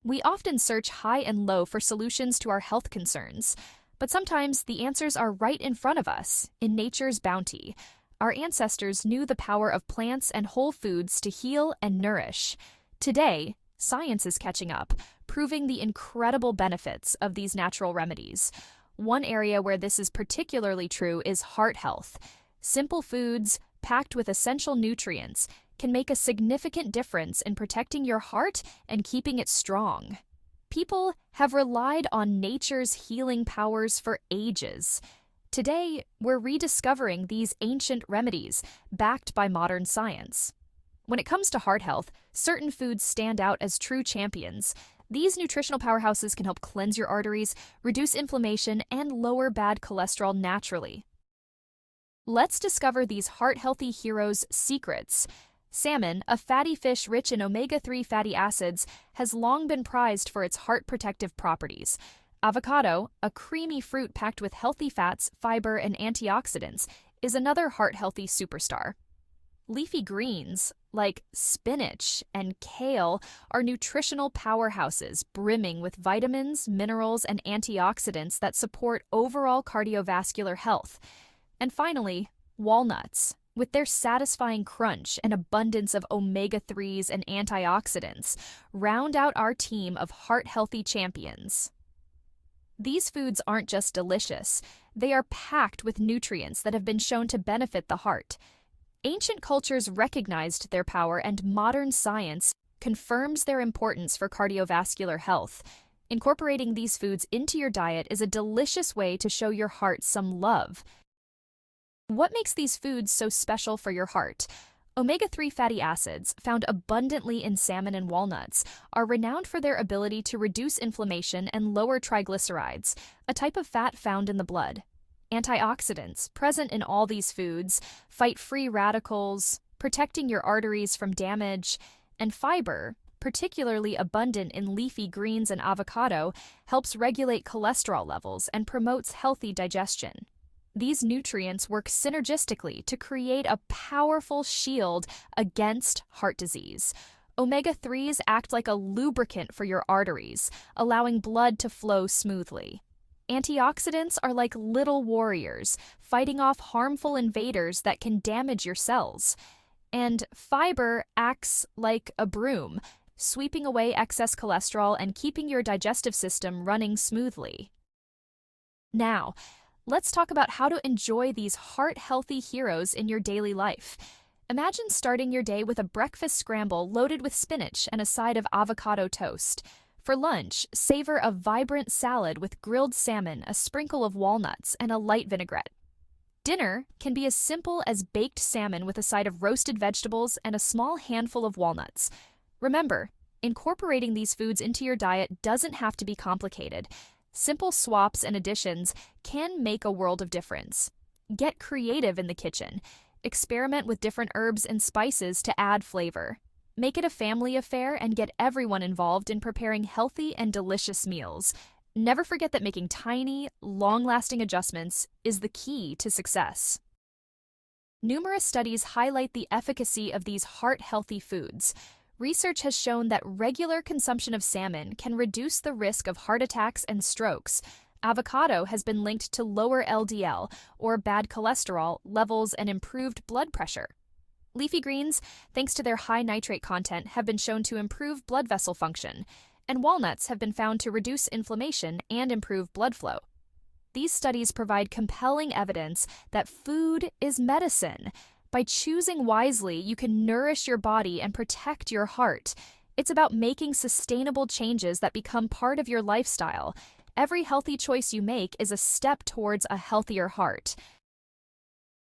We often search high and low for solutions to our health concerns, but sometimes the answers are right in front of us, in nature's bounty. Our ancestors knew the power of plants and whole foods to heal and nourish. Today, science is catching up, proving the incredible benefits of these natural remedies. One area where this is particularly true is heart health. Simple foods, packed with essential nutrients, can make a significant difference in protecting your heart and keeping it strong. People have relied on nature's healing powers for ages. Today, we're rediscovering these ancient remedies, backed by modern science. When it comes to heart health, certain foods stand out as true champions. These nutritional powerhouses can help cleanse your arteries, reduce inflammation, and lower bad cholesterol naturally. Let's discover these heart-healthy heroes' secrets. Salmon, a fatty fish rich in omega-3 fatty acids, has long been prized for its heart-protective properties. Avocado, a creamy fruit packed with healthy fats, fiber, and antioxidants, is another heart-healthy superstar. Leafy greens, like spinach and kale, are nutritional powerhouses brimming with vitamins, minerals, and antioxidants that support overall cardiovascular health. And finally, walnuts, with their satisfying crunch and abundance of omega-3s and antioxidants, round out our team of heart-healthy champions. These foods aren't just delicious, they are packed with nutrients that have been shown to benefit the heart. Ancient cultures recognized their power, and modern science confirms their importance for cardiovascular health. Incorporating these foods into your diet is a delicious way to show your heart some love. What makes these foods so special for your heart? Omega-3 fatty acids, found abundantly in salmon and walnuts, are renowned for their ability to reduce inflammation and lower triglycerides, a type of fat found in the blood. Antioxidants, present in all these foods, fight free radicals, protecting your arteries from damage, and fiber, particularly abundant in leafy greens and avocado, helps regulate cholesterol levels and promotes healthy digestion. These nutrients work synergistically to create a powerful shield against heart disease. Omega-3s act like a lubricant for your arteries, allowing blood to flow smoothly. Antioxidants are like little warriors, fighting off harmful invaders that can damage your cells. And fiber acts like a broom, sweeping away excess cholesterol and keeping your digestive system running smoothly. Now, let's talk about how to enjoy these heart-healthy heroes in your daily life. Imagine starting your day with a breakfast scramble loaded with spinach and a side of avocado toast. For lunch, savor a vibrant salad with grilled salmon, a sprinkle of walnuts, and a light vinaigrette. Dinner can be as simple as baked salmon with a side of roasted vegetables and a small handful of walnuts. Remember, incorporating these foods into your diet doesn't have to be complicated. Simple swaps and additions can make a world of difference. Get creative in the kitchen. Experiment with different herbs and spices to add flavor. Make it a family affair and get everyone involved in preparing healthy and delicious meals. Never forget that making tiny, long-lasting adjustments is the key to success. Numerous studies highlight the efficacy of these heart-healthy foods. Research has shown that regular consumption of salmon can reduce the risk of heart attacks and strokes. Avocado has been linked to lower LDL, or bad cholesterol, levels and improved blood pressure. Leafy greens, thanks to their high nitrate content, have been shown to improve blood vessel function, and walnuts have been found to reduce inflammation and improve blood flow. These studies provide compelling evidence that food is medicine. By choosing wisely, you can nourish your body and protect your heart. It's about making sustainable changes that become part of your lifestyle. Every healthy choice you make is a step towards a healthier heart.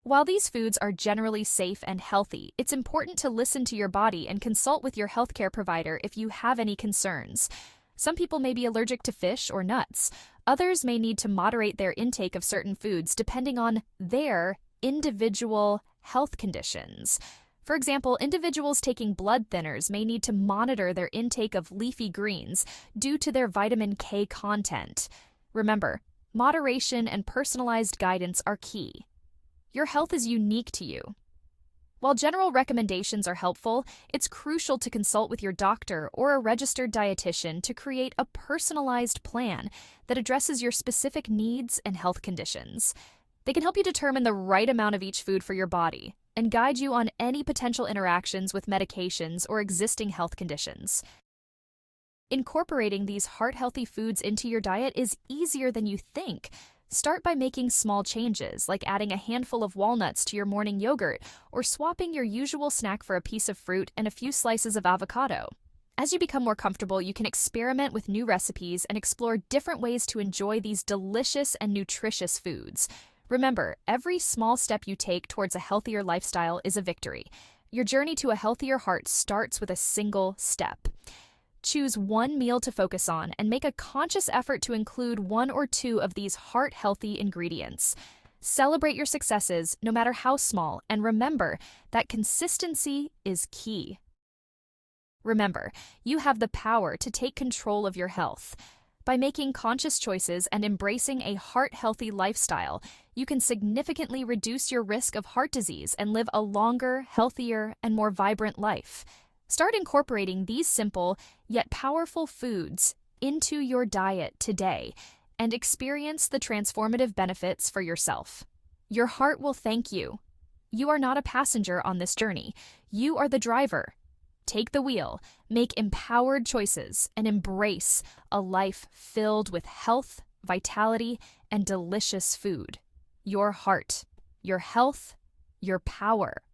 While these foods are generally safe and healthy, it's important to listen to your body and consult with your healthcare provider if you have any concerns. Some people may be allergic to fish or nuts. Others may need to moderate their intake of certain foods depending on their individual health conditions. For example, individuals taking blood thinners may need to monitor their intake of leafy greens due to their vitamin K content. Remember, moderation and personalized guidance are key. Your health is unique to you. While general recommendations are helpful, it's crucial to consult with your doctor or a registered dietitian to create a personalized plan that addresses your specific needs and health conditions. They can help you determine the right amount of each food for your body and guide you on any potential interactions with medications or existing health conditions. Incorporating these heart-healthy foods into your diet is easier than you think. Start by making small changes, like adding a handful of walnuts to your morning yogurt or swapping your usual snack for a piece of fruit and a few slices of avocado. As you become more comfortable, you can experiment with new recipes and explore different ways to enjoy these delicious and nutritious foods. Remember, every small step you take towards a healthier lifestyle is a victory. Your journey to a healthier heart starts with a single step. Choose one meal to focus on and make a conscious effort to include one or two of these heart-healthy ingredients. Celebrate your successes, no matter how small, and remember that consistency is key. Remember, you have the power to take control of your health. By making conscious choices and embracing a heart-healthy lifestyle, you can significantly reduce your risk of heart disease and live a longer, healthier, and more vibrant life. Start incorporating these simple yet powerful foods into your diet today and experience the transformative benefits for yourself. Your heart will thank you. You are not a passenger on this journey. You are the driver. Take the wheel, make empowered choices, and embrace a life filled with health, vitality, and delicious food. Your heart, your health, your power.